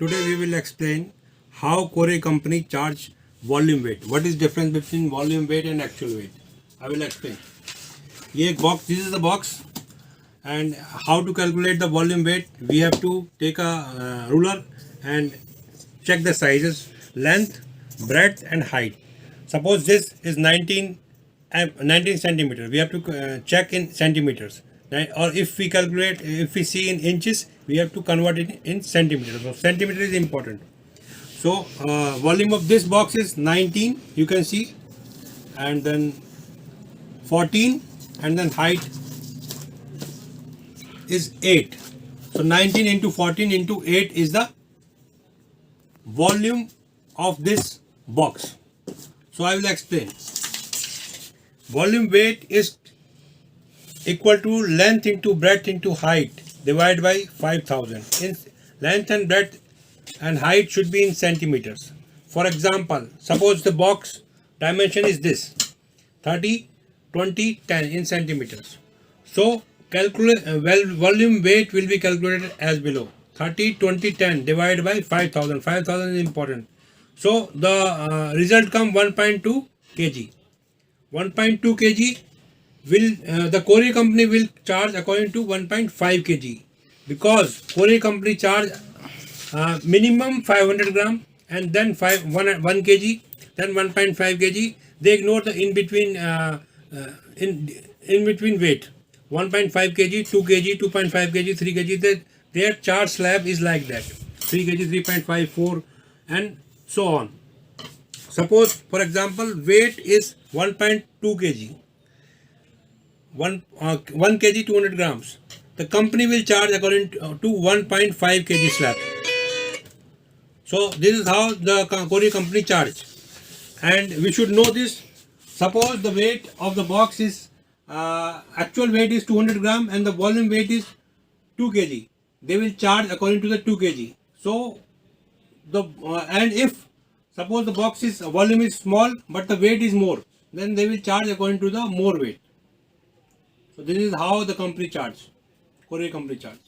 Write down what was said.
Today we will explain how Corey company charge volume weight. What is difference between volume weight and actual weight? I will explain. ये एक box, this is the box, and how to calculate the volume weight. We have to take a ruler and check the sizes, length, breadth and height. Suppose this is 19 centimeters. We have to check in centimeters. Or if we calculate, if we see in inches, we have to convert it in centimeters. So centimeter is important. So volume of this box is 19, you can see, and then 14, and then height is 8. So 19 into 14 into 8 is the volume of this box. So I will explain. Volume weight is equal to length into breadth into height divided by 5000. In length and breadth and height should be in centimeters. For example, suppose the box dimension is this 30, 20, 10 in centimeters. So volume weight will be calculated as below. 30, 20, 10 divided by 5000. 5000 is important. So the result come 1.2 kg. 1.2 kg will the Corey company will charge according to 1.5 kg, because Corey company charge minimum 500 gram and then 1 kg, then 1.5 kg. They ignore the in between weight. 1.5 kg, 2 kg, 2.5 kg, 3 kg. Their charge slab is like that. 3 kg, 3.5, 4 and so on. Suppose for example weight is 1.2 kg. 1 kg 200 grams. The company will charge according to 1.5 kg slab. So this is how the Corey company charge, and we should know this. Suppose the weight of the box is actual weight is 200 gram and the volume weight is 2 kg. They will charge according to the 2 kg. So the and if suppose the box is volume is small but the weight is more, then they will charge according to the more weight. So this is how the company charge, Corey company charge.